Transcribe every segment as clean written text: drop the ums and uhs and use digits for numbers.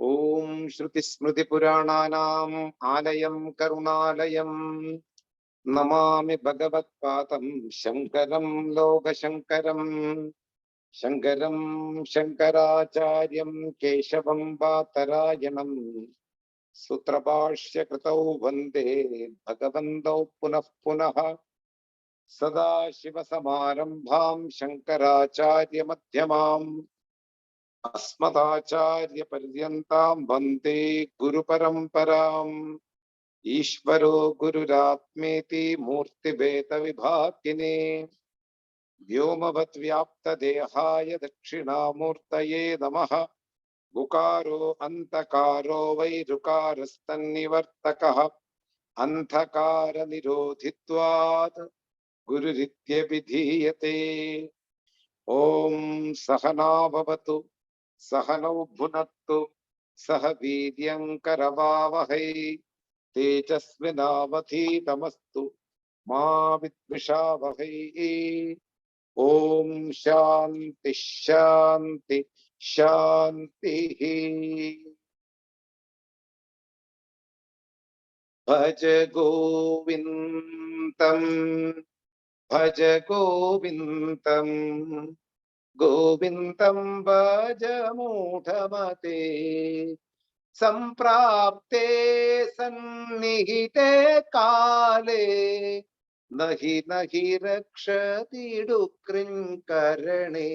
Om Shruti Smriti Purananam Alayam Karunalayam Namami Bhagavat Padam Shankaram Loga Shankaram Shankaram Shankaracharyam Keshavam Bhatarayanam Sutrabhashya Kritau Vande Bhagavantau Punah Punah Sada Shiva Samarambham Shankaracharya Madhyamam अस्मदाचार्य पर्यन्तां वन्दे गुरु परम्पराम् ईश्वरो गुरुरात्मेति मूर्तिभेद विभागिने व्योमवत् व्याप्त देहाय दक्षिणामूर्तये नमः गुकारो अंतकारो वैरुकारस्तन्निवर्तकः अंधकार निरोधित्वात् गुरुरित्यभिधीयते ओम सहना भवतु सहनौ भुनक्तु सह वीर्यंकरवावहै तेजस्विनावधीतमस्तु मा विद्विषावहै ओम शांति शांति शांति भज गोविंदम भज गोविंदम गोविंदं भज मूढ़मते संप्राप्ते सन्निहिते काले नहि नहि रक्षति दुःकृङ्करणे।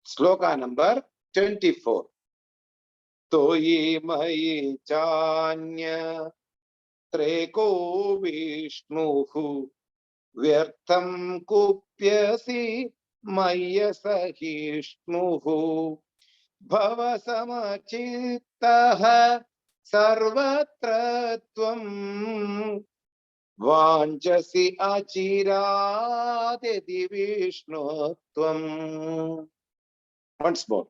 श्लोका नंबर 24। तोयि मयि चान्य त्रेको विष्णुः व्यर्थं कुप्यसि मय्यसहिष्णुः भवसमचित्तः सर्वत्र त्वं वाञ्छसि अचिरात् यदि विष्णु त्वम्। Once more.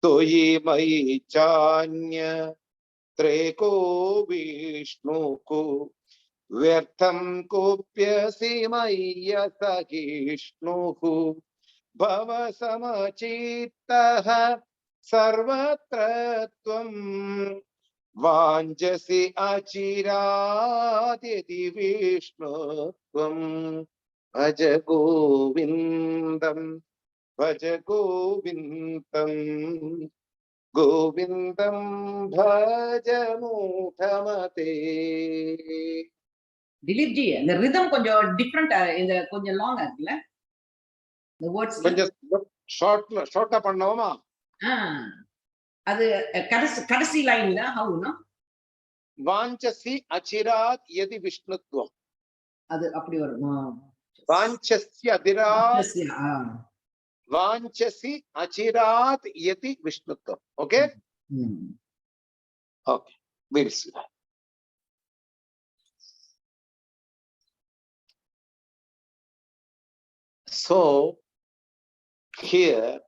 तोयि मयि चान्य त्रेको विष्णुः व्यर्थं कुप्यसि मय्यसहिष्णुः भवसमचित्तः सर्वत्र त्वं वाञ्छसि अचिरात् यदि विष्णु त्वं। भज गोविन्दं भज गोविन्दं गोविंदम भज मूढ़मते। Dilip ji, the rhythm konjam different இந்த கொஞ்சம் லாங்கா இருக்குல்ல the words கொஞ்சம் ஷார்ட்டா பண்ணோமா? அது கடைசி லைன்ல how no வாஞ்சசி அச்சிராத் யதி விஷ்ணுத்வம் அது அப்படி வரும். வாஞ்சஸ்ய அதிராத் வாஞ்சசி அச்சிராத் யதி விஷ்ணுத்வம். Okay? Okay, we'll see that. So here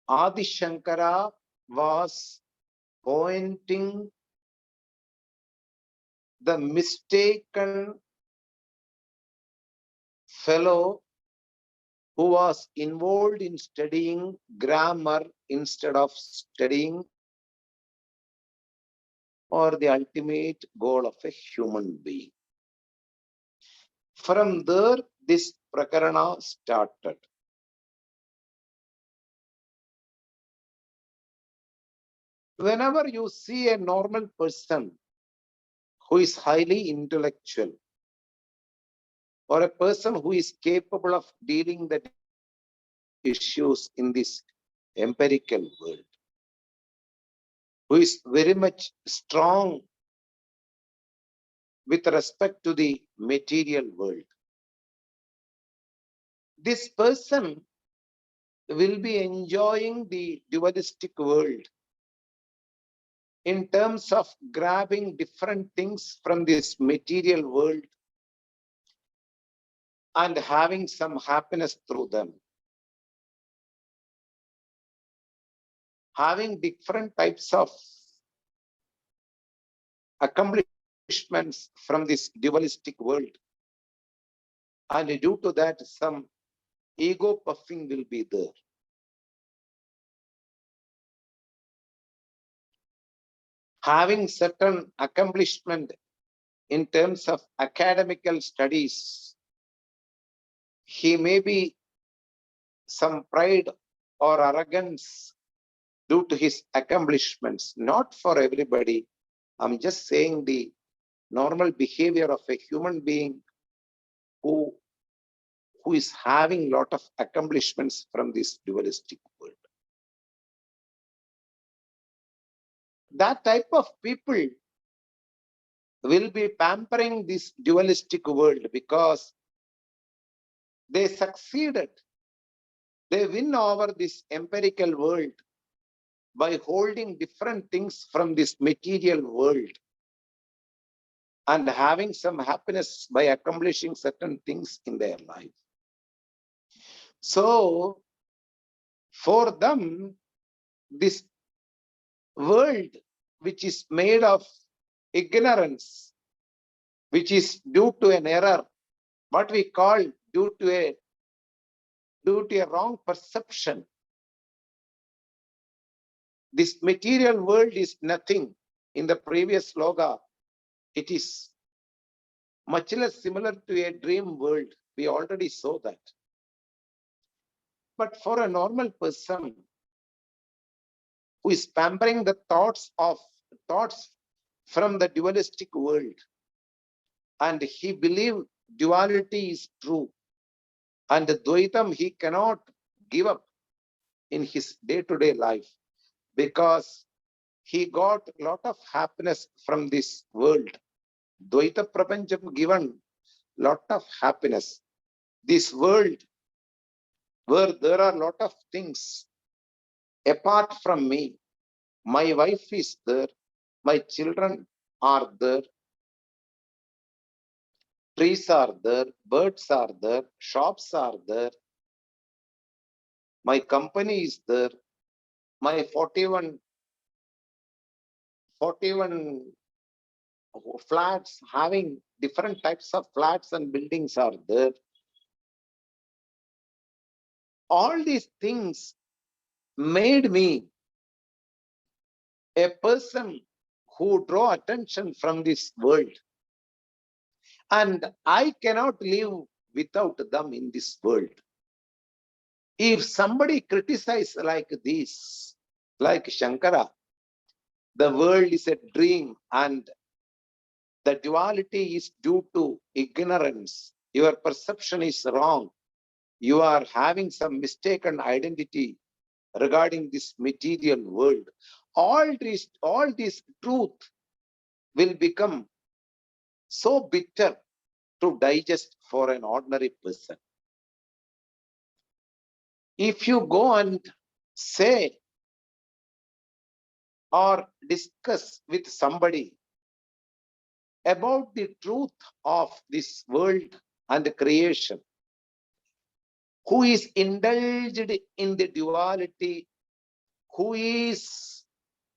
Adi Shankara was pointing the mistaken fellow who was involved in studying grammar instead of studying or the ultimate goal of a human being. From there, this prakarana started. Whenever you see a normal person who is highly intellectual or a person who is capable of dealing the issues in this empirical world, who is very much strong with respect to the material world, this person will be enjoying the dualistic world in terms of grabbing different things from this material world and having some happiness through them, having different types of accomplishments from this dualistic world And due to that, some ego puffing will be there. Having certain accomplishment in terms of academical studies, he may be some pride or arrogance due to his accomplishments. Not for everybody. I'm just saying the normal behavior of a human being who is having lot of accomplishments from this dualistic world. That type of people will be pampering this dualistic world because they succeeded. They win over this empirical world by holding different things from this material world and having some happiness by accomplishing certain things in their life. So, for them, this world, which is made of ignorance, which is due to an error, what we call due to a wrong perception. This material world is nothing. In the previous sloga, it is much less similar to a dream world. We already saw that. But for a normal person who is pampering the thoughts from the dualistic world, and he believes duality is true, and the Dvaitam he cannot give up in his day-to-day life because he got a lot of happiness from this world. Dvaita Prapancham given lot of happiness. This world where there are a lot of things apart from me. My wife is there, my children are there, trees are there, birds are there, shops are there, my company is there, my 41 flats, having different types of flats and buildings are there. All these things made me a person who draw attention from this world. And I cannot live without them in this world. If somebody criticizes like this, like Shankara, the world is a dream and the duality is due to ignorance, your perception is wrong, you are having some mistaken identity regarding this material world. All this truth will become so bitter to digest for an ordinary person. If you go and say or discuss with somebody about the truth of this world and creation, who is indulged in the duality, who is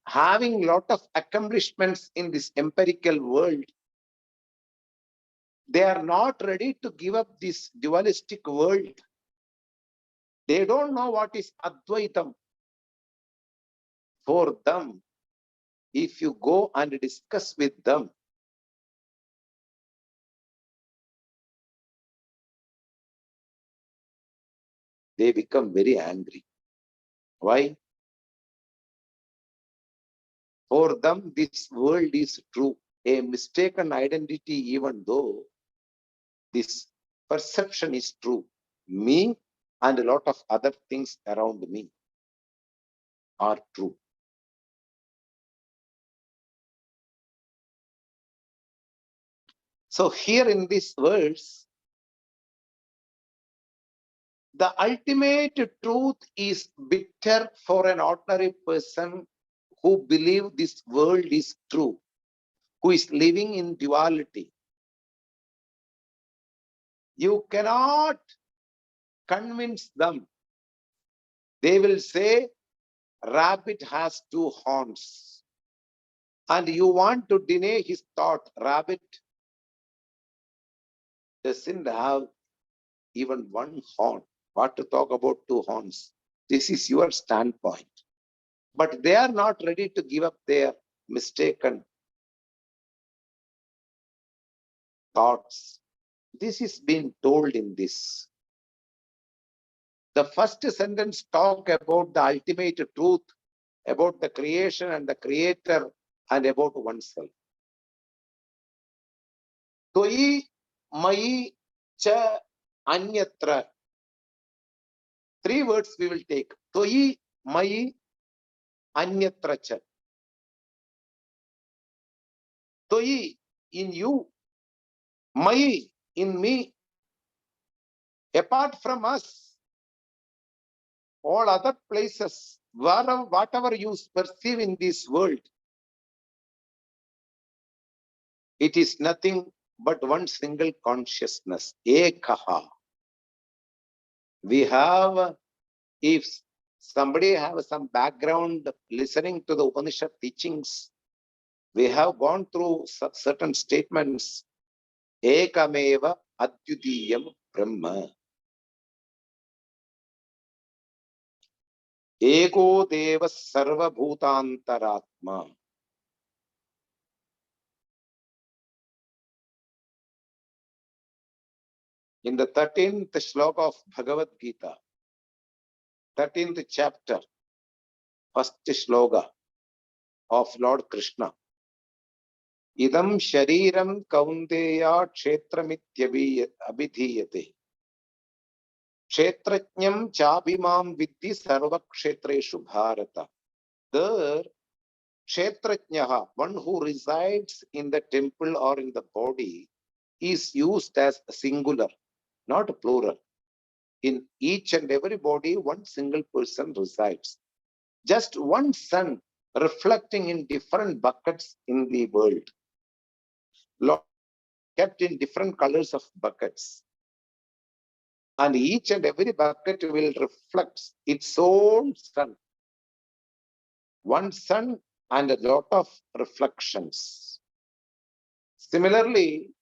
having a lot of accomplishments in this empirical world, they are not ready to give up this dualistic world. They don't know what is Advaitam. For them, if you go and discuss with them, they become very angry. Why? For them, this world is true, a mistaken identity, even though this perception is true. Me and a lot of other things around me are true. So here in this verse, the ultimate truth is bitter for an ordinary person who believes this world is true, who is living in duality. You cannot convince them. They will say, rabbit has two horns. And you want to deny his thought. Rabbit doesn't have even one horn. What to talk about two horns? This is your standpoint. But they are not ready to give up their mistaken thoughts. This is being told in this. The first sentence talk about the ultimate truth, about the creation and the creator, and about oneself. Toi mai cha anyatra. 3 words we will take. Toi mai anyatra cha. Toi in you, mai in me. Apart from us, all other places, whatever you perceive in this world, it is nothing but one single consciousness, ekaha. We have, if somebody has some background listening to the Upanishad teachings, we have gone through certain statements. Ekameva adyutiyam brahma. Ego deva sarva bhutantaratma. In the 13th shloka of Bhagavad Gita, 13th chapter, first shloka of Lord Krishna. Idam shariram kaunteya kshetramithyavidhiyate. Kshetrajnam chabhimam vidhi sarva kshetreshu bharata. There, kshetrajnaha, one who resides in the temple or in the body, is used as singular, not plural. In each and every body, one single person resides. Just one sun reflecting in different buckets in the world. Lord kept in different colors of buckets. And each and every bucket will reflect its own sun. One sun and a lot of reflections. Similarly,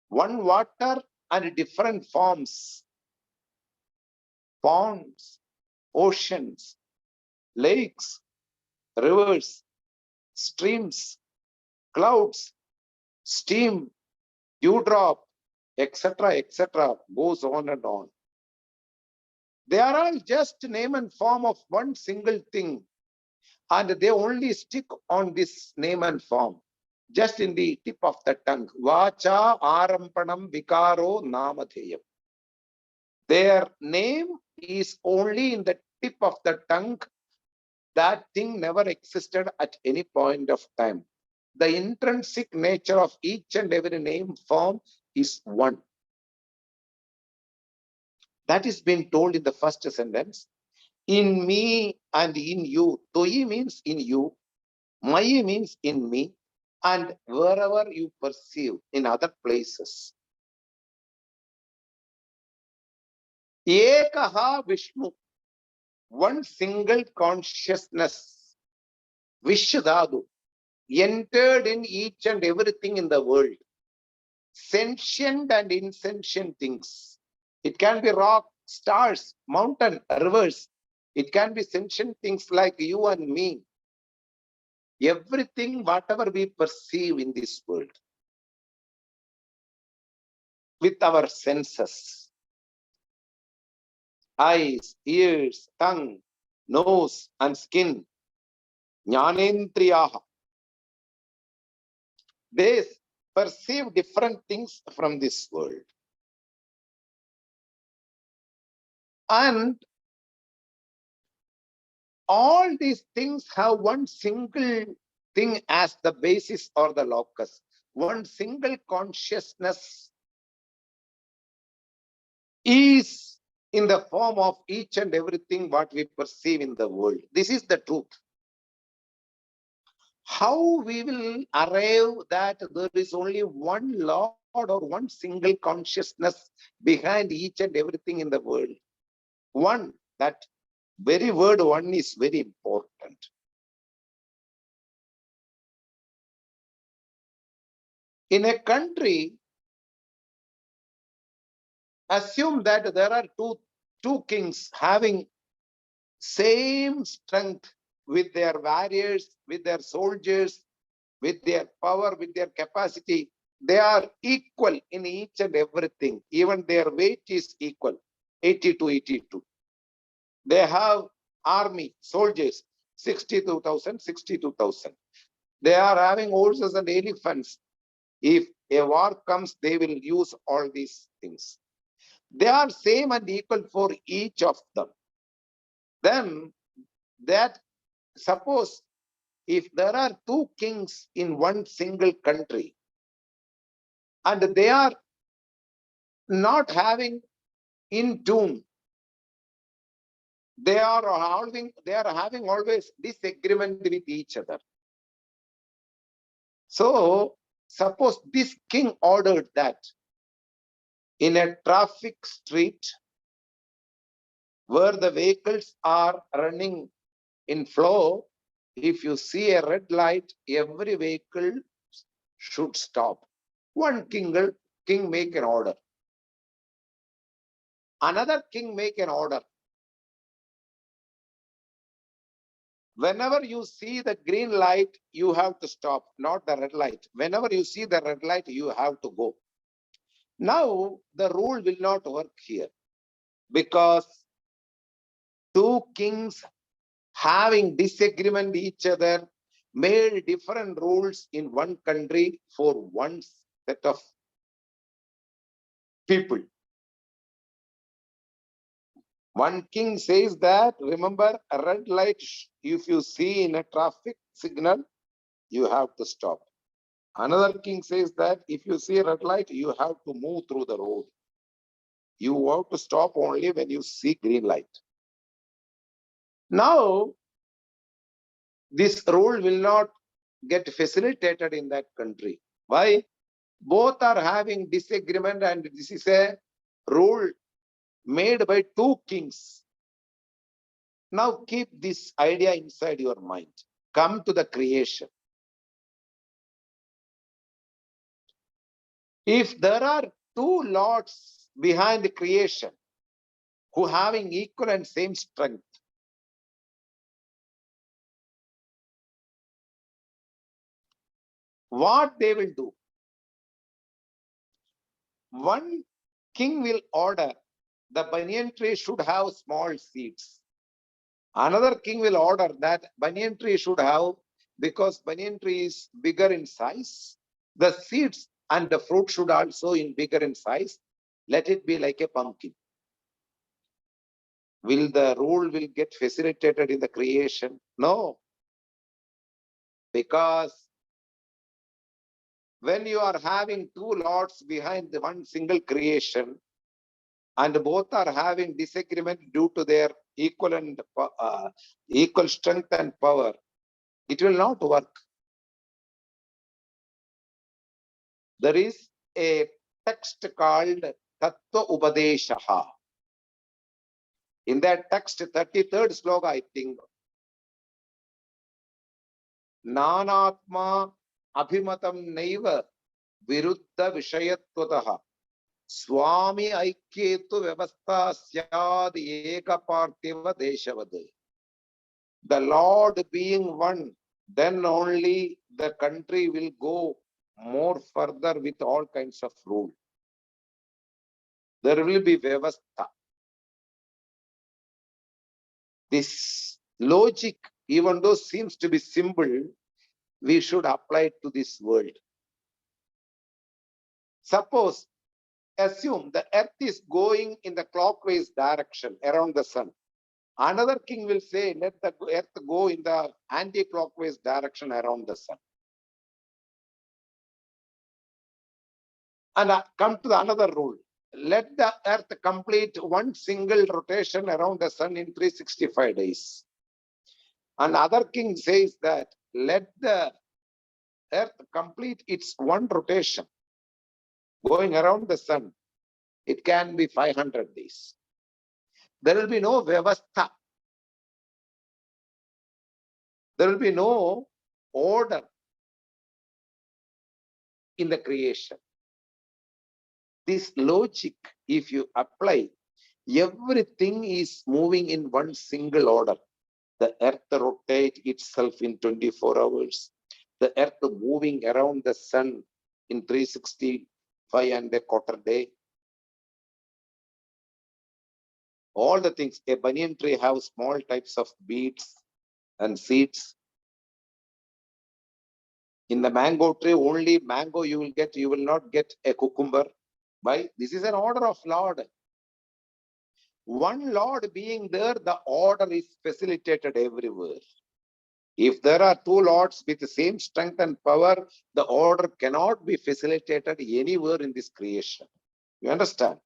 one water and different forms, ponds, oceans, lakes, rivers, streams, clouds, steam, dewdrop, etc., goes on and on. They are all just name and form of one single thing, and they only stick on this name and form, just in the tip of the tongue. Vacha arampanam vikaro namadheyam. Their name is only in the tip of the tongue. That thing never existed at any point of time. The intrinsic nature of each and every name form is one. That is being told in the first sentence. In me and in you. Toi means in you. Mai means in me. And wherever you perceive in other places. Ekaha Vishnu. One single consciousness. Vishdhadu. Entered in each and everything in the world. Sentient and insentient things. It can be rock, stars, mountain, rivers. It can be sentient things like you and me. Everything, whatever we perceive in this world, with our senses, eyes, ears, tongue, nose, and skin, jnanendriyaha, they perceive different things from this world. And all these things have one single thing as the basis or the locus. One single consciousness is in the form of each and everything what we perceive in the world. This is the truth. How we will arrive that there is only one Lord or one single consciousness behind each and everything in the world. One, that very word one is very important. In a country, assume that there are two kings having same strength with their warriors, with their soldiers, with their power, with their capacity. They are equal in each and everything. Even their weight is equal, 80 to 82. They have army, soldiers, 62,000, 62,000. They are having horses and elephants. If a war comes, they will use all these things. They are same and equal for each of them. Then that, suppose if there are two kings in one single country and they are not having in tune, they are having always disagreement with each other. So suppose this king ordered that in a traffic street where the vehicles are running in flow, if you see a red light, every vehicle should stop. One king make an order. Another king make an order. Whenever you see the green light, you have to stop, not the red light. Whenever you see the red light, you have to go. Now, the rule will not work here because two kings having disagreement each other made different rules in one country for one set of people. One king says that, remember, a red light, if you see in a traffic signal, you have to stop. Another king says that if you see a red light, you have to move through the road. You have to stop only when you see green light. Now, this rule will not get facilitated in that country. Why? Both are having disagreement, and this is a rule made by two kings. Now keep this idea inside your mind. Come to the creation. If there are two lords behind the creation who having equal and same strength, what they will do? One king will order the banyan tree should have small seeds. Another king will order that banyan tree should have, because banyan tree is bigger in size, the seeds and the fruit should also in bigger in size. Let it be like a pumpkin. Will the rule will get facilitated in the creation? No. Because when you are having two lords behind the one single creation, and both are having disagreement due to their equal and equal strength and power, it will not work. There is a text called Tattva Upadeshaha. In that text, 33rd sloka, I think, Nanatma Abhimatam Naiva Viruddha Vishayatwataha Swami Aikyetu Vyavastha Syad Eka Parthiva Deshavad. The Lord being one, then only the country will go more further with all kinds of rule. There will be Vyavastha. This logic, even though seems to be simple, we should apply it to this world. Suppose, assume the earth is going in the clockwise direction around the sun. Another king will say, let the earth go in the anti-clockwise direction around the sun. And come to the another rule. Let the earth complete one single rotation around the sun in 365 days. And other king says that let the earth complete its one rotation going around the sun. It can be 500 days. There will be no vyavastha. There will be no order in the creation. This logic, if you apply, everything is moving in one single order. The earth rotates itself in 24 hours. The earth moving around the sun in 365 and a quarter day. All the things. A banyan tree have small types of beads and seeds. In the mango tree, only mango you will get, you will not get a cucumber. Why? This is an order of Lord. One Lord being there, the order is facilitated everywhere. If there are two Lords with the same strength and power, the order cannot be facilitated anywhere in this creation. You understand?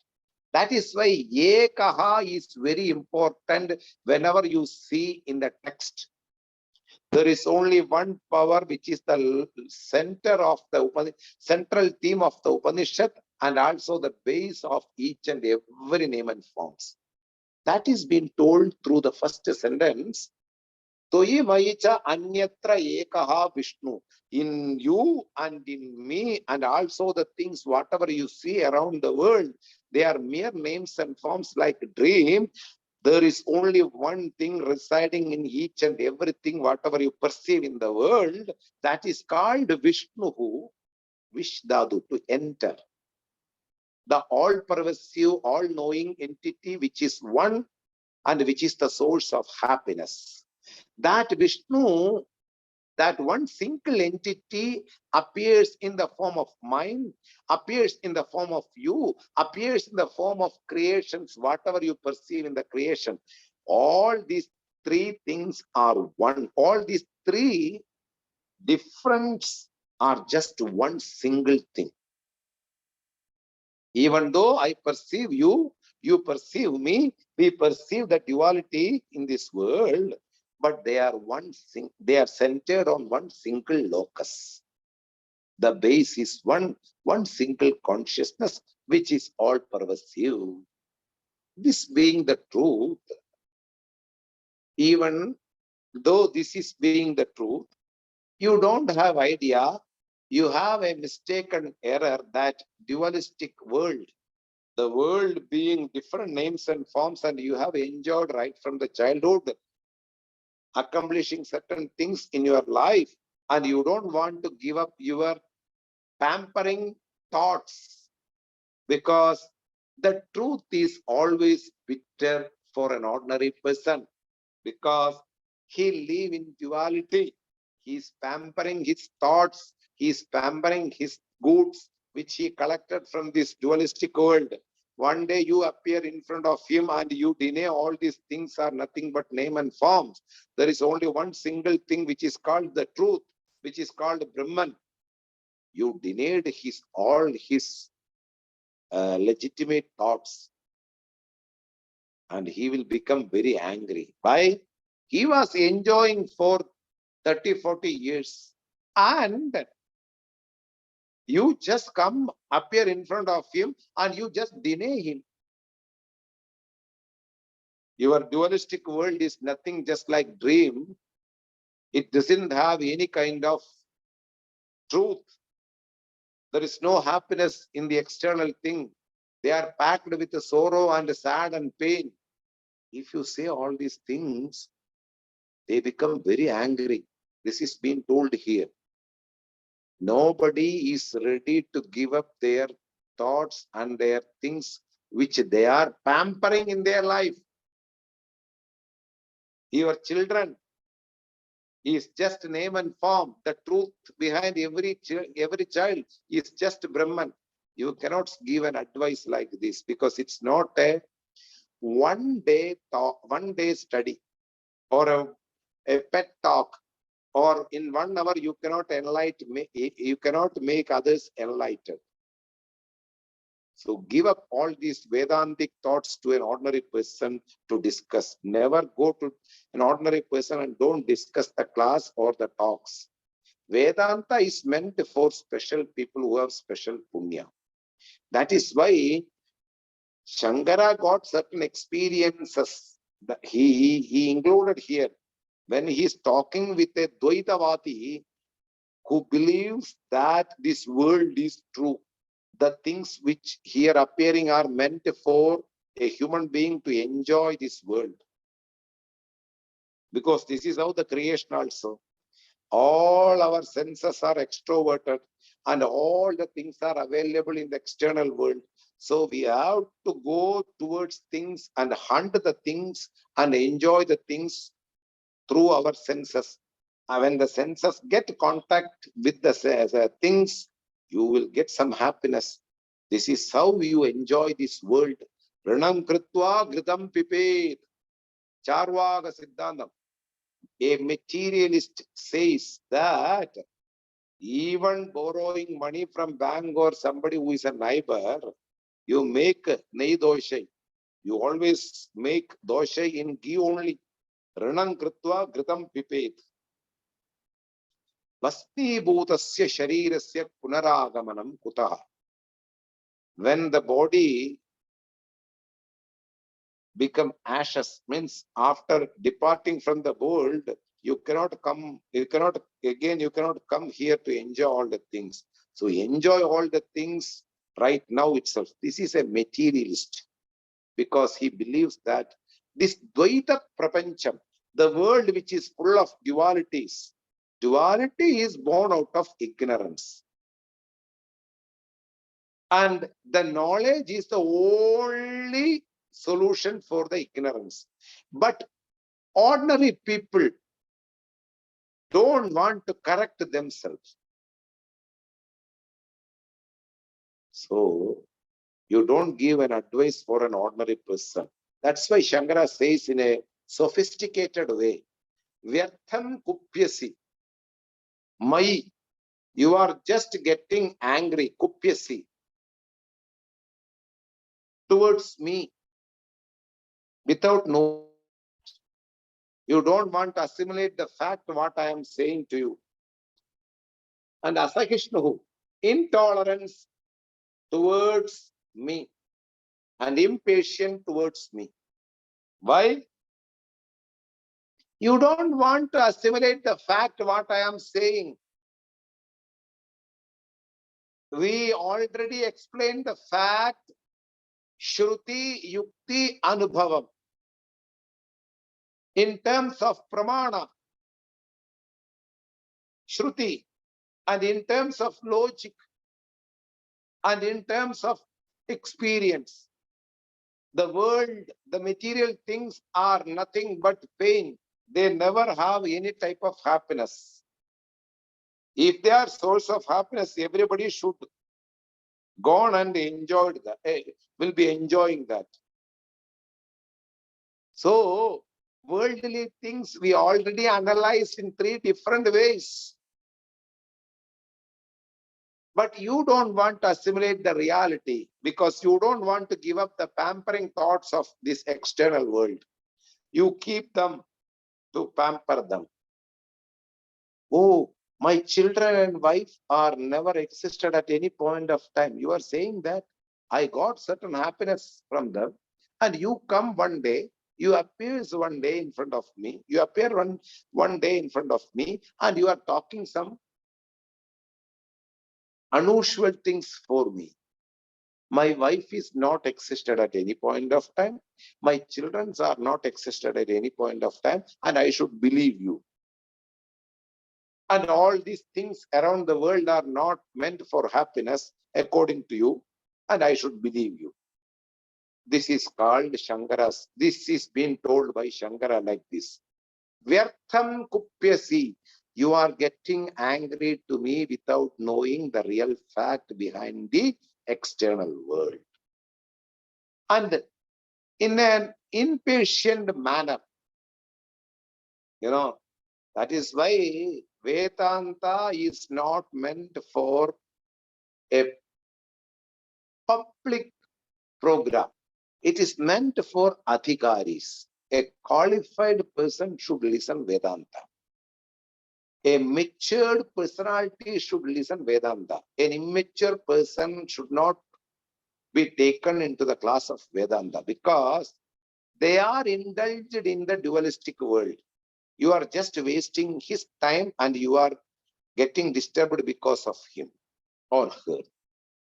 That is why Ekaha is very important whenever you see in the text. There is only one power, which is the center of the central theme of the Upanishad, and also the base of each and every name and forms. That is being told through the first sentence. Toyi Maicha Anyatra Ekaha Vishnu. In you and in me, and also the things, whatever you see around the world, they are mere names and forms like a dream. There is only one thing residing in each and everything, whatever you perceive in the world, that is called Vishnu, Vishdadu, to enter. The all-pervasive, all-knowing entity, which is one and which is the source of happiness. That Vishnu, that one single entity, appears in the form of mind, appears in the form of you, appears in the form of creations, whatever you perceive in the creation. All these three things are one. All these three difference are just one single thing. Even though I perceive you, you perceive me, we perceive the duality in this world, but they are they are centered on one single locus. The base is one single consciousness, which is all pervasive. This being the truth, even though this is being the truth, you don't have idea. You have a mistaken error that dualistic world, the world being different names and forms, and you have enjoyed right from the childhood, accomplishing certain things in your life, and you don't want to give up your pampering thoughts, because the truth is always bitter for an ordinary person, because he lives in duality. He is pampering his thoughts, he is pampering his goods, which he collected from this dualistic world. One day you appear in front of him and you deny all these things are nothing but name and forms. There is only one single thing which is called the truth, which is called Brahman. You denied all his legitimate thoughts, and he will become very angry. Why? He was enjoying for 30, 40 years, and you just appear in front of him and you just deny him. Your dualistic world is nothing just like dream. It doesn't have any kind of truth. There is no happiness in the external thing. They are packed with sorrow and sad and pain. If you say all these things, they become very angry. This is being told here. Nobody is ready to give up their thoughts and their things which they are pampering in their life. Your children is just name and form. The truth behind every child is just Brahman. You cannot give an advice like this, because it's not a one day study or a pet talk, or in 1 hour you cannot make others enlightened. So give up all these Vedantic thoughts to an ordinary person to discuss. Never go to an ordinary person and don't discuss the class or the talks. Vedanta is meant for special people who have special punya. That is why Shankara got certain experiences that he included here. When he is talking with a Dvaitavati who believes that this world is true, the things which here appearing are meant for a human being to enjoy this world. Because this is how the creation also. All our senses are extroverted and all the things are available in the external world. So we have to go towards things and hunt the things and enjoy the things through our senses. And when the senses get contact with the things, you will get some happiness. This is how you enjoy this world. Ranam kritva gritam pipet. Charvaga siddhantam. A materialist says that even borrowing money from bank or somebody who is a neighbor, you make nei dosha. You always make dosha in ghee only. Ranam kritva gritam pipet. Vasnibhutasya sharirasya punaragamanam kutaha. When the body become ashes, means after departing from the world, you cannot come here to enjoy all the things. So enjoy all the things right now itself. This is a materialist because he believes that this Dvaita Prapancham, the world which is full of dualities, duality is born out of ignorance. And the knowledge is the only solution for the ignorance. But ordinary people don't want to correct themselves. So you don't give an advice for an ordinary person. That's why Shankara says in a sophisticated way, Vyartham kupyasi. Mai, you are just getting angry, kupyasi, towards me without knowing. You don't want to assimilate the fact what I am saying to you. And asahishnuhu, intolerance towards me and impatient towards me. Why? You don't want to assimilate the fact what I am saying. We already explained the fact, Shruti, Yukti, Anubhavam. In terms of Pramana, Shruti, and in terms of logic, and in terms of experience. The world, the material things are nothing but pain. They never have any type of happiness. If they are source of happiness, everybody should go on and enjoy that, will be enjoying that. So, worldly things we already analyzed in 3 different ways. But you don't want to assimilate the reality because you don't want to give up the pampering thoughts of this external world. You keep them to pamper them. Oh, my children and wife are never existed at any point of time. You are saying that I got certain happiness from them, and you come one day, you appear one day in front of me, you appear one day in front of me, and you are talking some unusual things for me. My wife is not existed at any point of time. My children are not existed at any point of time, and I should believe you. And all these things around the world are not meant for happiness, according to you, and I should believe you. This is called Shankara's. This is being told by Shankara like this. Vyartham kupyasi. You are getting angry to me without knowing the real fact behind the external world. And in an impatient manner, that is why Vedanta is not meant for a public program. It is meant for adhikaris. A qualified person should listen Vedanta. A matured personality should listen Vedanta. An immature person should not be taken into the class of Vedanta because they are indulged in the dualistic world. You are just wasting his time and you are getting disturbed because of him or her.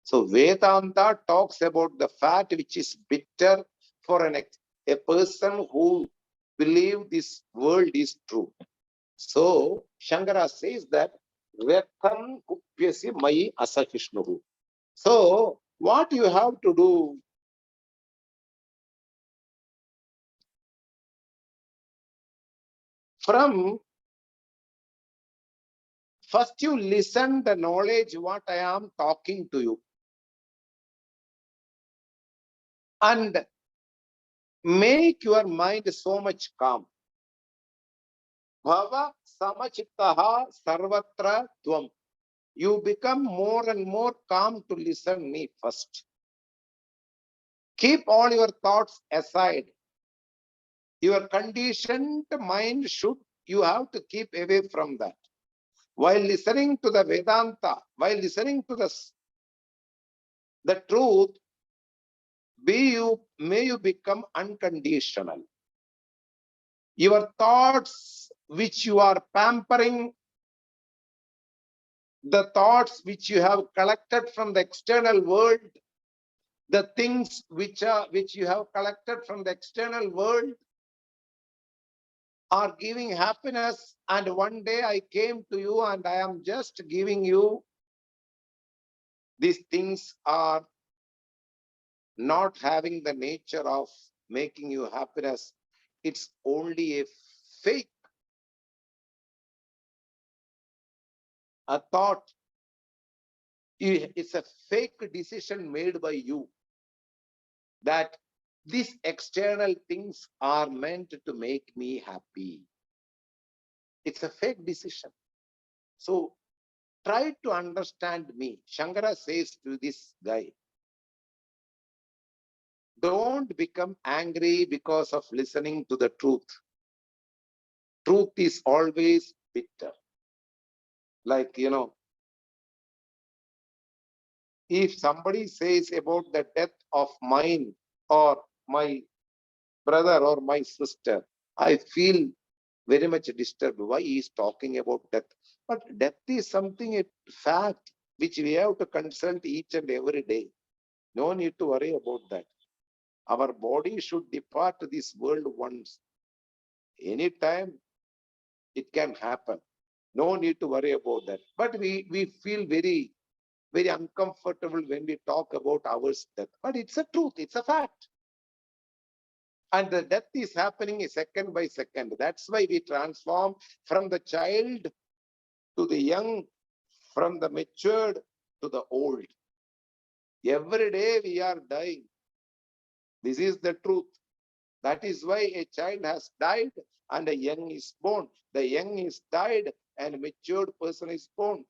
So Vedanta talks about the fat which is bitter for a person who believes this world is true. So Shankara says that Vetam Kupyasi Mai Asahishnuhu. So what you have to do? From first you listen the knowledge what I am talking to you. And make your mind so much calm. Bhava samachittaha sarvatra tvam. You become more and more calm to listen me first. Keep all your thoughts aside. Your conditioned mind you have to keep away from that. While listening to the Vedanta, while listening to the truth, may you become unconditional. Your thoughts which you are pampering, the thoughts which you have collected from the external world, the things which you have collected from the external world are giving happiness, and one day I came to you and I am just giving you. These things are not having the nature of making you happiness. It's only a fake, a thought. It's a fake decision made by you that these external things are meant to make me happy. It's a fake decision. So try to understand me. Shankara says to this guy, don't become angry because of listening to the truth. Truth is always bitter. Like, if somebody says about the death of mine or my brother or my sister, I feel very much disturbed. Why he is talking about death? But death is something, a fact, which we have to consult each and every day. No need to worry about that. Our body should depart this world once. Anytime it can happen. No need to worry about that. But we feel very, very uncomfortable when we talk about our death. But it's a truth, it's a fact. And the death is happening second by second. That's why we transform from the child to the young, from the matured to the old. Every day we are dying. This is the truth. That is why a child has died and a young is born. The young is died and a matured person is born.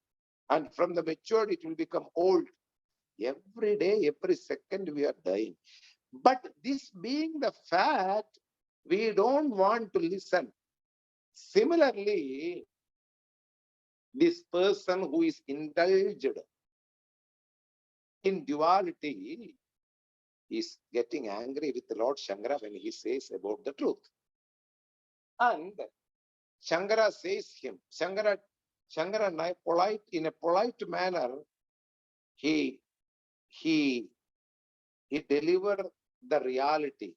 And from the matured, it will become old. Every day, every second, we are dying. But this being the fact, we don't want to listen. Similarly, this person who is indulged in duality is getting angry with Lord Shankara when he says about the truth. And Shankara says him, Shankara in a polite manner, he delivered the reality.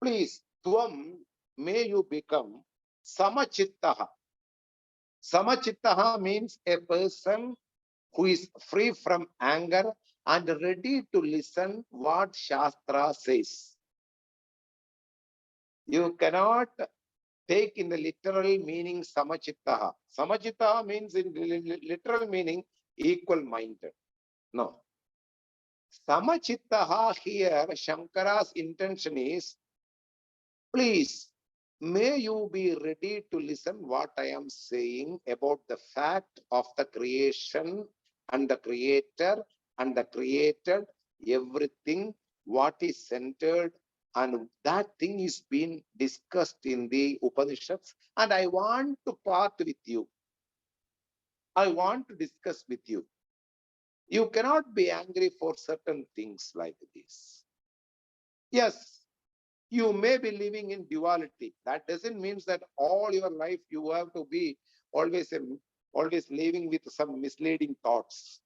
Please, Tvam, may you become Samachittaha. Samachittaha means a person who is free from anger and ready to listen what Shastra says. You cannot take in the literal meaning Samachittaha. Samachittaha means in literal meaning equal-minded. No. Samachittaha here, Shankara's intention is, please, may you be ready to listen what I am saying about the fact of the creation and the creator and the created, everything, what is centered, and that thing is being discussed in the Upanishads. And I want to part with you. I want to discuss with you. You cannot be angry for certain things like this. Yes, you may be living in duality. That doesn't mean that all your life you have to be always living with some misleading thoughts.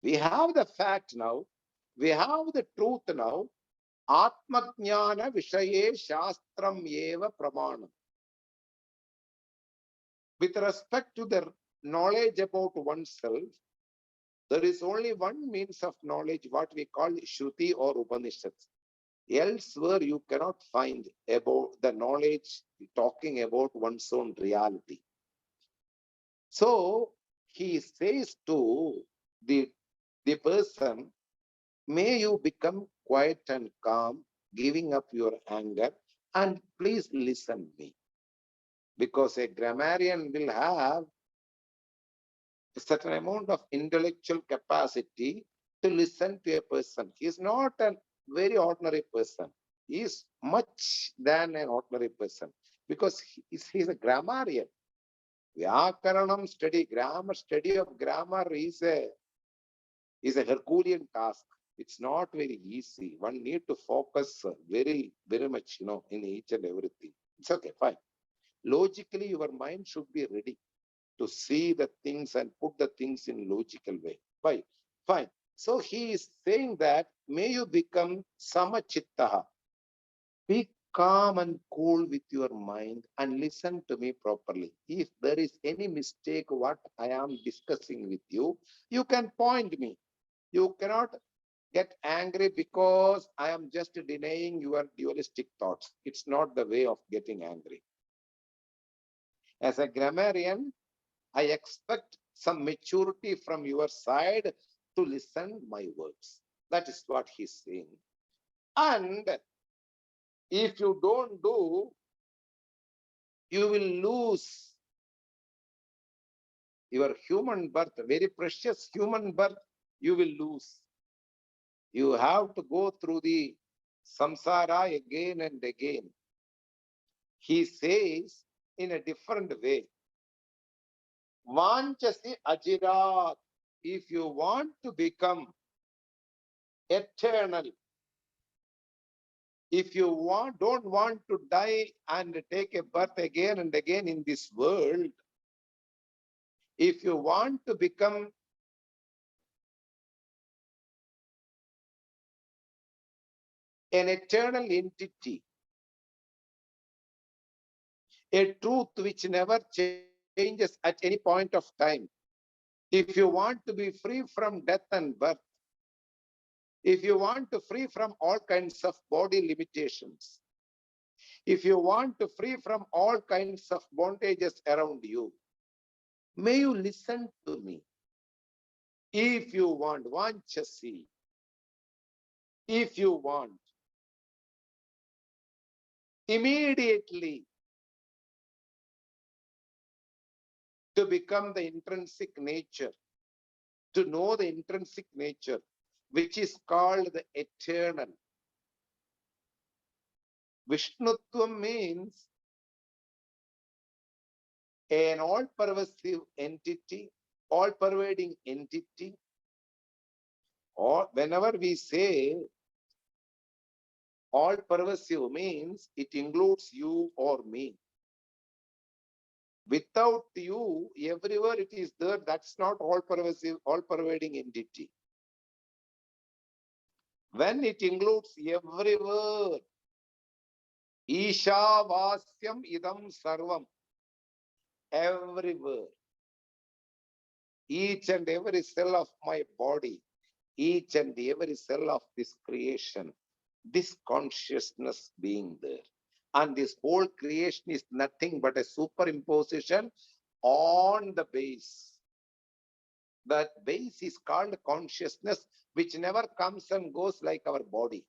We have the fact now. We have the truth now. Atmajnana Vishaye Shastram Eva Pramanam. With respect to the knowledge about oneself, there is only one means of knowledge, what we call Shruti or Upanishads. Elsewhere, you cannot find about the knowledge talking about one's own reality. So he says to the person, may you become quiet and calm, giving up your anger, and please listen me. Because a grammarian will have a certain amount of intellectual capacity to listen to a person. He is not a very ordinary person. He is much than an ordinary person because he is a grammarian. Vyakaranam study, study of grammar is a Herculean task. It's not very easy. One need to focus very much, in each and everything. It's okay, fine. Logically, your mind should be ready to see the things and put the things in logical way. Fine. Fine. So he is saying that, may you become samachittaha. Be calm and cool with your mind and listen to me properly. If there is any mistake what I am discussing with you, you can point me. You cannot get angry because I am just denying your dualistic thoughts. It's not the way of getting angry. As a grammarian, I expect some maturity from your side to listen my words. That is what he's saying. And if you don't do, you will lose your human birth, very precious human birth, you will lose. You have to go through the samsara again and again. He says in a different way, Vanchasi ajirat, if you want to become eternal, if you don't want to die and take a birth again and again in this world, if you want to become an eternal entity, a truth which never changes at any point of time, if you want to be free from death and birth, if you want to free from all kinds of body limitations, if you want to free from all kinds of bondages around you, may you listen to me. If you want, vanchasi, if you want, immediately to become the intrinsic nature, to know the intrinsic nature, which is called the eternal. Vishnutvam means an all-pervasive entity, all-pervading entity, or whenever we say all-pervasive means it includes you or me. Without you, everywhere it is there, that's not all-pervasive, all-pervading entity. When it includes everywhere, Isha Vasyam Idam Sarvam, everywhere, each and every cell of my body, each and every cell of this creation, this consciousness being there. And this whole creation is nothing but a superimposition on the base. That base is called consciousness, which never comes and goes like our body,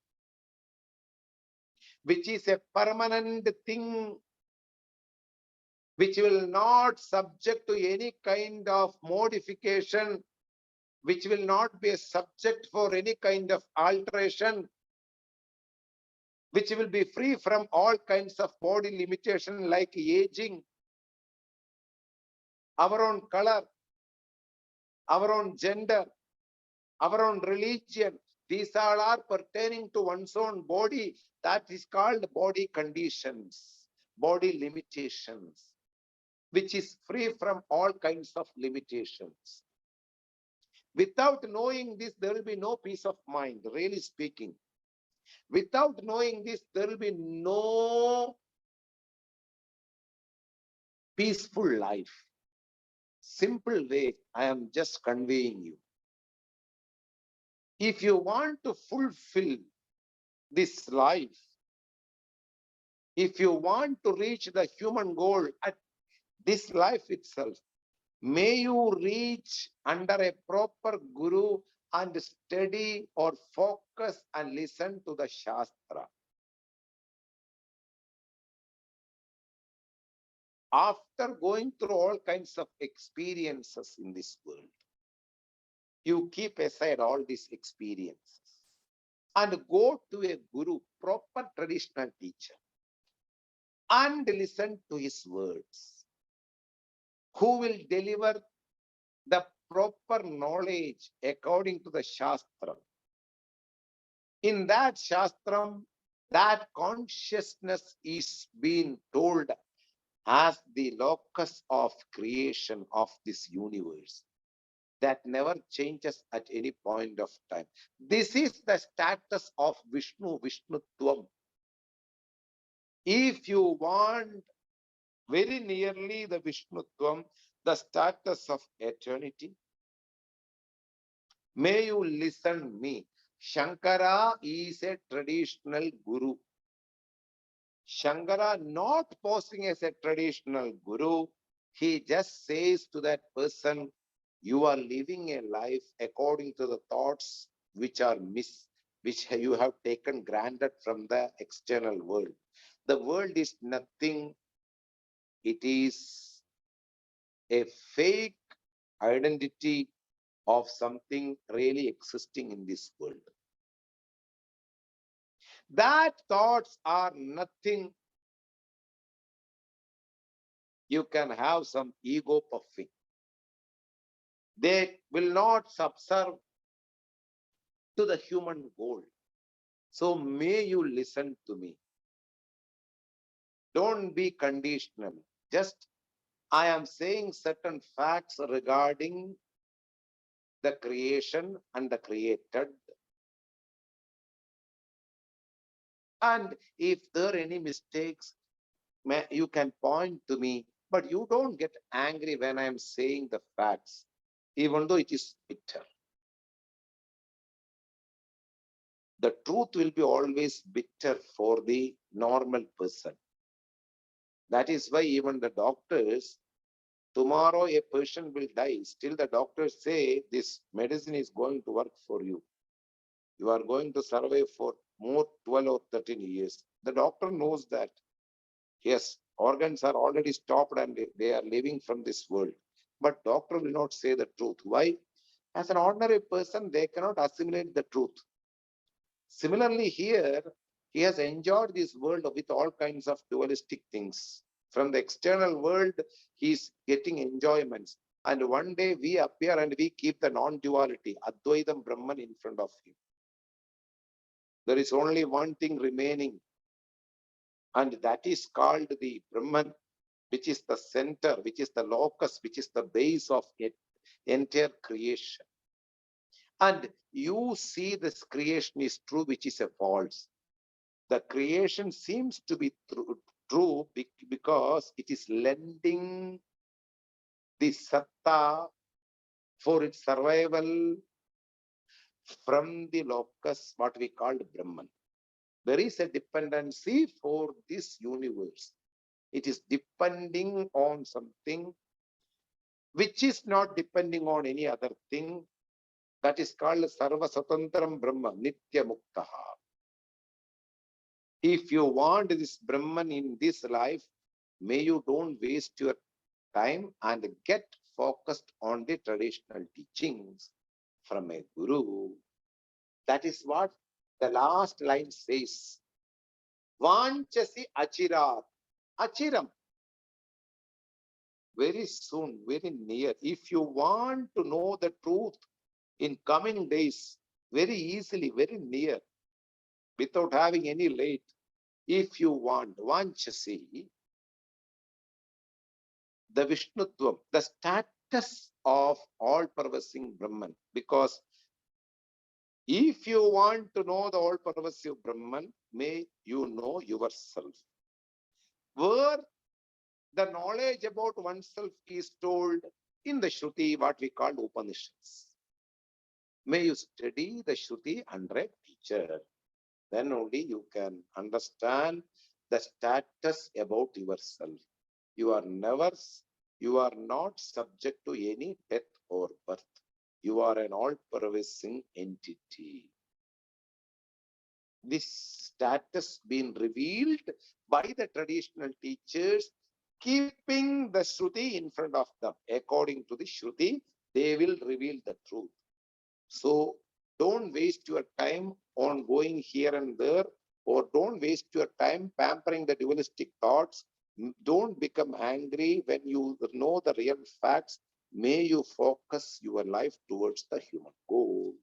which is a permanent thing, which will not subject to any kind of modification, which will not be a subject for any kind of alteration, which will be free from all kinds of body limitation like aging, our own color, our own gender, our own religion. These all are pertaining to one's own body. That is called body conditions, body limitations, which is free from all kinds of limitations. Without knowing this, there will be no peace of mind, really speaking. Without knowing this, there will be no peaceful life. Simple way, I am just conveying you. If you want to fulfill this life, if you want to reach the human goal at this life itself, may you reach under a proper guru and study or focus and listen to the Shastra. After going through all kinds of experiences in this world, you keep aside all these experiences and go to a guru, proper traditional teacher, and listen to his words, who will deliver the proper knowledge according to the Shastra. In that Shastram, that consciousness is being told as the locus of creation of this universe that never changes at any point of time. This is the status of Vishnu, Vishnutvam. If you want very nearly the Vishnutvam, the status of eternity, may you listen me. Shankara is a traditional guru. Shankara not posing as a traditional guru, he just says to that person, you are living a life according to the thoughts which which you have taken granted from the external world. The world is nothing. It is a fake identity of something really existing in this world. That thoughts are nothing. You can have some ego puffing. They will not subserve to the human goal. So may you listen to me. Don't be conditional. Just I am saying certain facts regarding the creation and the created. And if there are any mistakes, you can point to me, but you don't get angry when I am saying the facts, even though it is bitter. The truth will be always bitter for the normal person. That is why even the doctors, tomorrow a person will die, still the doctors say this medicine is going to work for you. You are going to survive for more 12 or 13 years. The doctor knows that. Yes, organs are already stopped and they are living from this world. But doctor will not say the truth. Why? As an ordinary person, they cannot assimilate the truth. Similarly, here, he has enjoyed this world with all kinds of dualistic things. From the external world, he is getting enjoyments. And one day we appear and we keep the non-duality, Advaitam Brahman, in front of him. There is only one thing remaining, and that is called the Brahman, which is the center, which is the locus, which is the base of entire creation. And you see this creation is true, which is a false. The creation seems to be true because it is lending the satta for its survival from the locus, what we call Brahman. There is a dependency for this universe. It is depending on something which is not depending on any other thing. That is called Sarva Satantram Brahma, Nitya Muktaha. If you want this Brahman in this life, may you don't waste your time and get focused on the traditional teachings from a guru. That is what the last line says. Vanchasi achirat. Achiram. Very soon, very near. If you want to know the truth in coming days, very easily, very near, without having any late, if you want, Vanchasi, the Vishnutvam, the status of all-pervasive Brahman. Because if you want to know the all-pervasive Brahman, may you know yourself. Where the knowledge about oneself is told in the Shruti, what we call Upanishads. May you study the Shruti under a teacher. Then only you can understand the status about yourself. You are not subject to any death or birth. You are an all-pervasive entity. This status been revealed by the traditional teachers, keeping the Shruti in front of them. According to the Shruti, they will reveal the truth. So don't waste your time on going here and there, or don't waste your time pampering the dualistic thoughts. Don't become angry when you know the real facts. May you focus your life towards the human goal.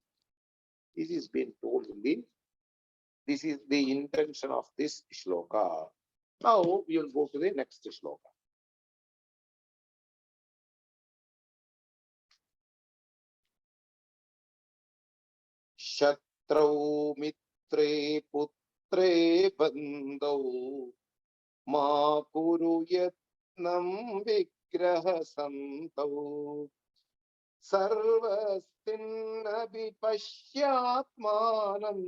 This is being told in the, this is the intention of this shloka. Now we will go to the next shloka. Shatrau mitre putre bandau ma kuru yatnam vigraha santau sarvastin abhipashyatmanam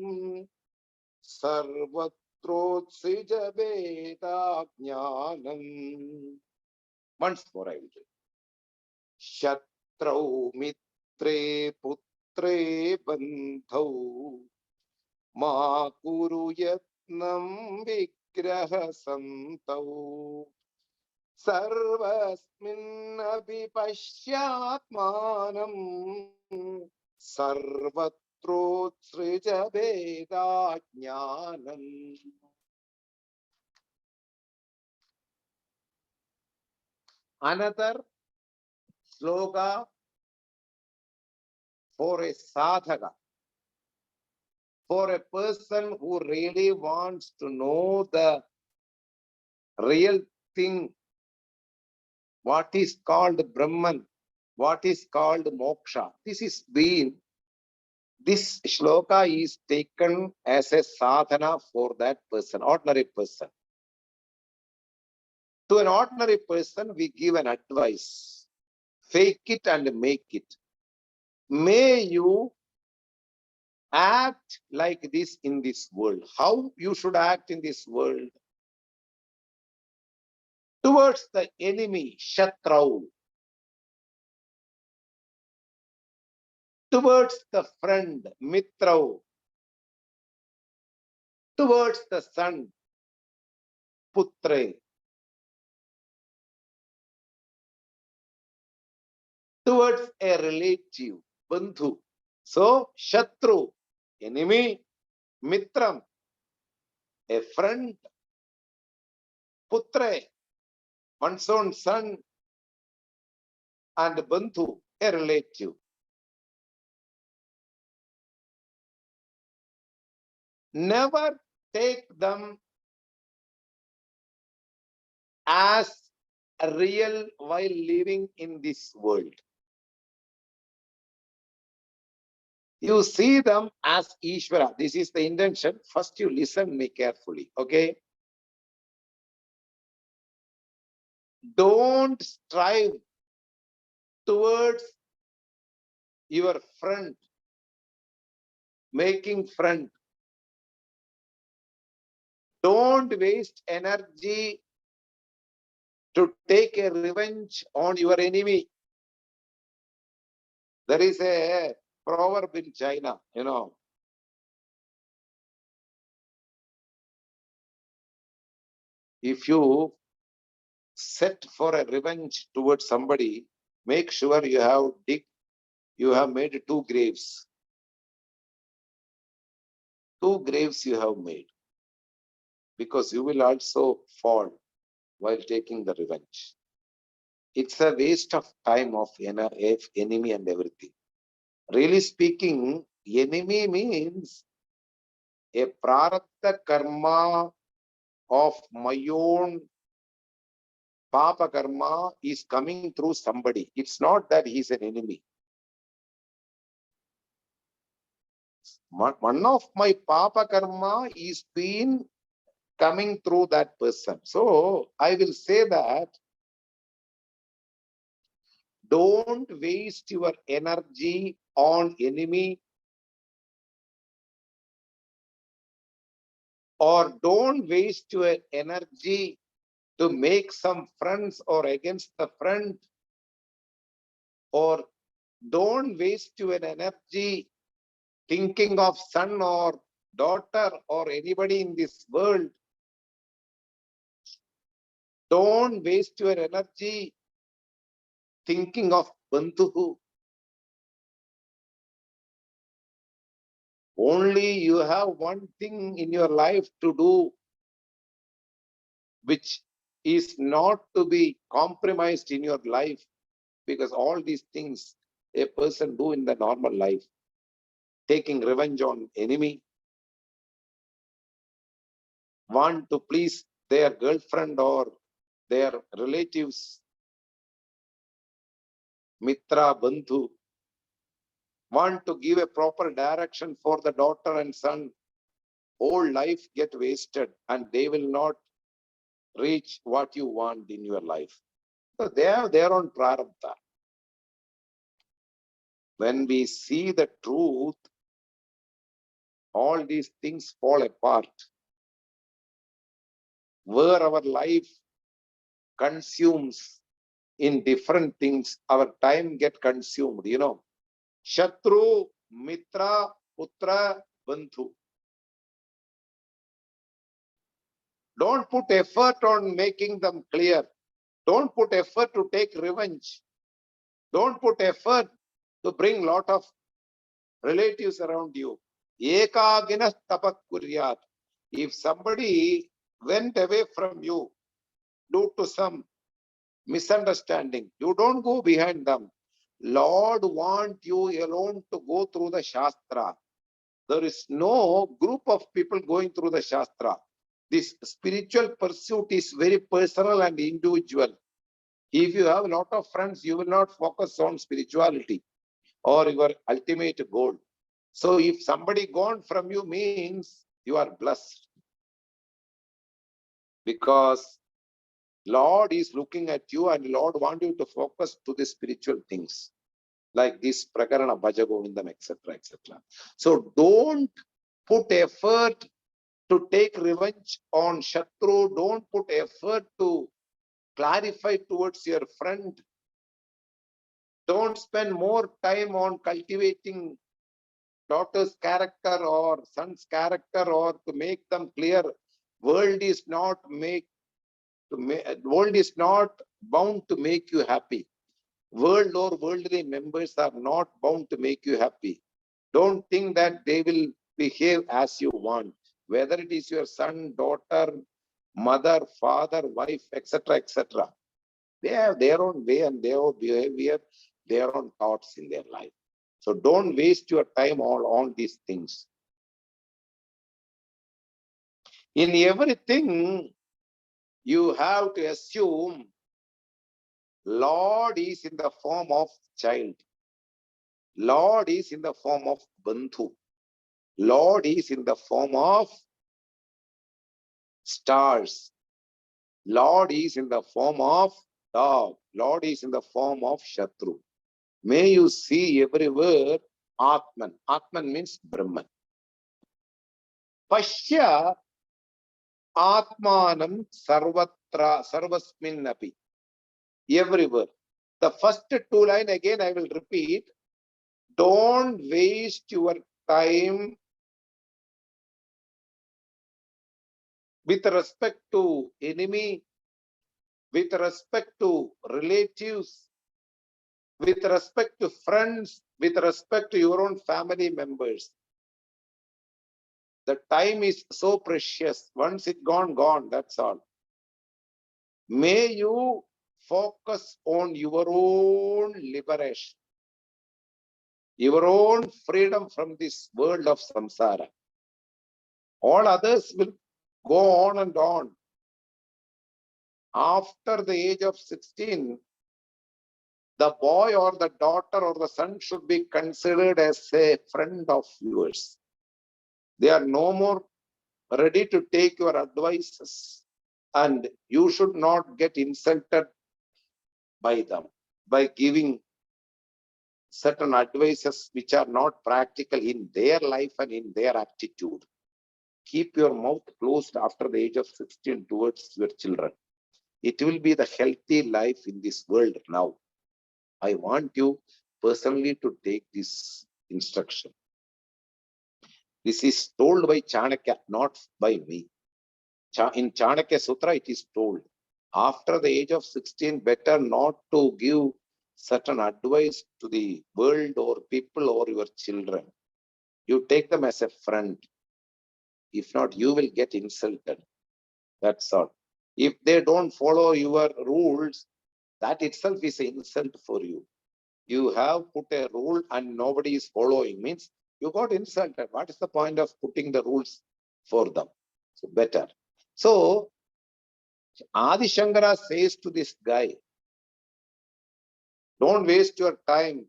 sarvatrotsija veda jnanam. Once more I will read. Shatrau mitre putre bandhau ma kuru yatnam vigraha santau sarvasmin abhipashyatmanam sarvatrotsrija veda jnanam. Another sloka for a sadhaka, for a person who really wants to know the real thing, what is called Brahman, what is called moksha. This shloka is taken as a sadhana for that person, ordinary person. To an ordinary person, we give an advice. Fake it and make it. May you act like this in this world. How you should act in this world? Towards the enemy, Shatrau. Towards the friend, Mitrau. Towards the son, Putre. Towards a relative, Bandhu. So, Shatru, enemy, Mitram, a friend, Putre, one's own son, and Bandhu, a relative. Never take them as real while living in this world. You see them as Ishvara. This is the intention. First, you listen me carefully, okay? Don't strive towards your friend, making friend. Don't waste energy to take a revenge on your enemy. There is a proverb in China, you know. If you set for a revenge towards somebody, make sure you have made 2 graves. 2 graves you have made. Because you will also fall while taking the revenge. It's a waste of time of enemy and everything. Really speaking, enemy means a prarabdha karma of my own Papa karma is coming through somebody. It's not that he's an enemy. One of my Papa karma is been coming through that person. So I will say that don't waste your energy on enemy, or don't waste your energy to make some friends or against the friend, or don't waste your energy thinking of son or daughter or anybody in this world. Don't waste your energy thinking of Bandhu. Only you have one thing in your life to do, which is not to be compromised in your life, because all these things a person do in the normal life, taking revenge on enemy, want to please their girlfriend or their relatives, mitra, bandhu, want to give a proper direction for the daughter and son, whole life get wasted and they will not reach what you want in your life. So they have their own prarabdha. When we see the truth, all these things fall apart. Where our life consumes in different things, our time get consumed, Shatru, Mitra, Putra, Bandhu. Don't put effort on making them clear. Don't put effort to take revenge. Don't put effort to bring lot of relatives around you. Ekagina tapak kuryat. If somebody went away from you due to some misunderstanding, you don't go behind them. Lord want you alone to go through the Shastra. There is no group of people going through the Shastra. This spiritual pursuit is very personal and individual. If you have a lot of friends, you will not focus on spirituality or your ultimate goal. So if somebody gone from you means you are blessed, because Lord is looking at you and Lord want you to focus to the spiritual things like this prakarana, Bhaja Govindam, etc., etc. So don't put effort to take revenge on Shatru. Don't put effort to clarify towards your friend. Don't spend more time on cultivating daughter's character or son's character, or to make them clear. World is not bound to make you happy. World or worldly members are not bound to make you happy. Don't think that they will behave as you want. Whether it is your son, daughter, mother, father, wife, etc., etc. They have their own way and their own behavior, their own thoughts in their life. So don't waste your time on these things. In everything, you have to assume Lord is in the form of child. Lord is in the form of bandhu. Lord is in the form of stars. Lord is in the form of dog. Lord is in the form of Shatru. May you see everywhere Atman. Atman means Brahman. Pashya Atmanam Sarvatra Sarvasmin api. Everywhere. The first two lines again I will repeat. Don't waste your time with respect to enemy, with respect to relatives, with respect to friends, with respect to your own family members. The time is so precious. Once it gone, that's all. May you focus on your own liberation, your own freedom from this world of samsara. All others will go on and on. after the age of 16, the boy or the daughter or the son should be considered as a friend of yours. They are no more ready to take your advices, and you should not get insulted by them by giving certain advices which are not practical in their life and in their attitude. Keep your mouth closed after the age of 16 towards your children. It will be the healthy life in this world now. I want you personally to take this instruction. This is told by Chanakya, not by me. In Chanakya Sutra, it is told, after the age of 16, better not to give certain advice to the world or people or your children. You take them as a friend. If not, you will get insulted. That's all. If they don't follow your rules, that itself is an insult for you. You have put a rule and nobody is following, means you got insulted. What is the point of putting the rules for them? So better. So Adi Shankara says to this guy, don't waste your time.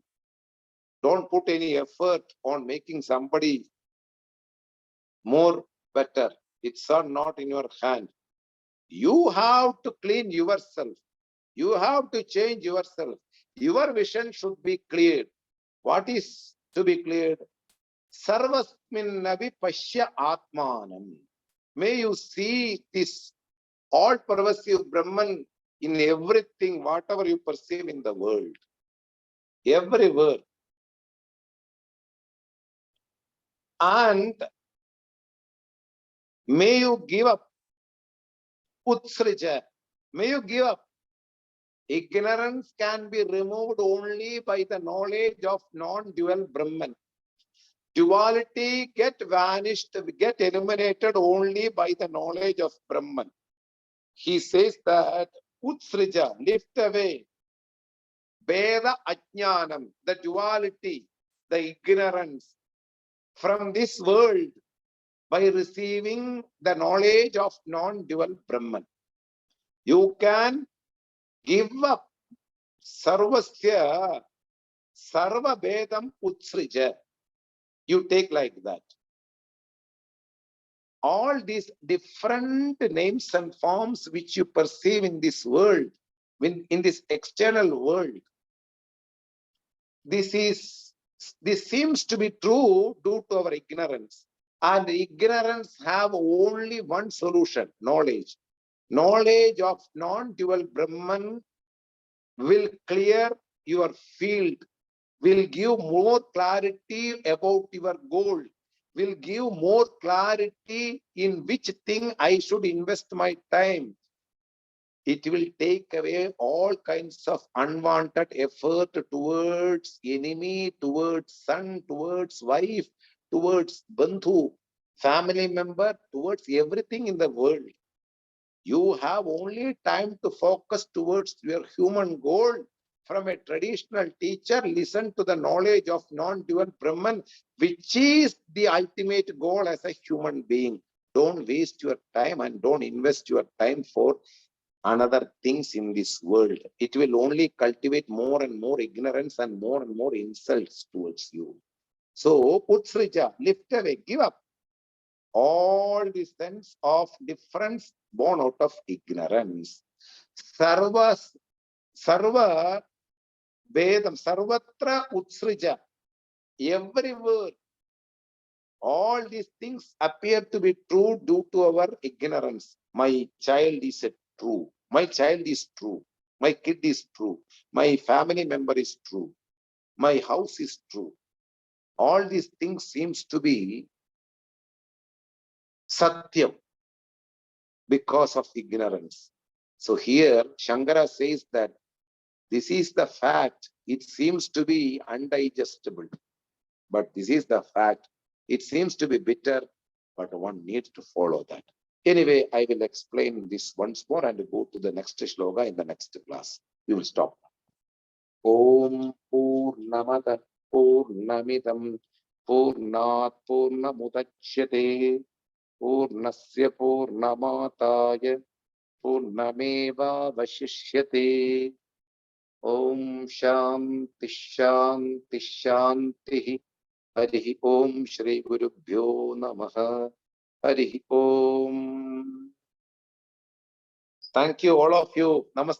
Don't put any effort on making somebody more better. It's not in your hand. You have to clean yourself. You have to change yourself. Your vision should be cleared. What is to be cleared? Sarvasminnavi Pashya Atmanam. May you see this all-pervasive Brahman in everything, whatever you perceive in the world. Everywhere. And may you give up. Utsrija. May you give up. Ignorance can be removed only by the knowledge of non-dual Brahman. Duality get vanished, get eliminated only by the knowledge of Brahman. He says that Utsrija, lift away Veda Ajnanam, the duality, the ignorance from this world by receiving the knowledge of non-dual Brahman. You can give up Sarvasya, Sarva Vedam Utsrija. You take like that. All these different names and forms which you perceive in this world, in this external world, this seems to be true due to our ignorance. And ignorance have only one solution, knowledge. Knowledge of non-dual Brahman will clear your field, will give more clarity about your goal, will give more clarity in which thing I should invest my time. It will take away all kinds of unwanted effort towards enemy, towards son, towards wife, towards bandhu, family member, towards everything in the world. You have only time to focus towards your human goal. From a traditional teacher, listen to the knowledge of non-dual Brahman, which is the ultimate goal as a human being. Don't waste your time and don't invest your time for another things in this world. It will only cultivate more and more ignorance and more insults towards you. So, Utsrija, lift away, give up all the sense of difference born out of ignorance. Sarva Vedam, Sarvatra Utsrija. Everywhere, all these things appear to be true due to our ignorance. My child is true. My child is true. My kid is true. My family member is true. My house is true. All these things seems to be satyam because of ignorance. So here Shankara says that this is the fact. It seems to be undigestible, but this is the fact. It seems to be bitter, but one needs to follow that. Anyway, I will explain this once more and go to the next shloka in the next class. We will stop. Om Purnamada Purnamidam Purnat Purnamudachyate Purnasya Purnamataya पूर्णमेवावशिष्यते. ओम शांति शांति शांति. हरि ओम श्री गुरुभ्यो नमः. हरि ओम. Thank you all of you. Namaste.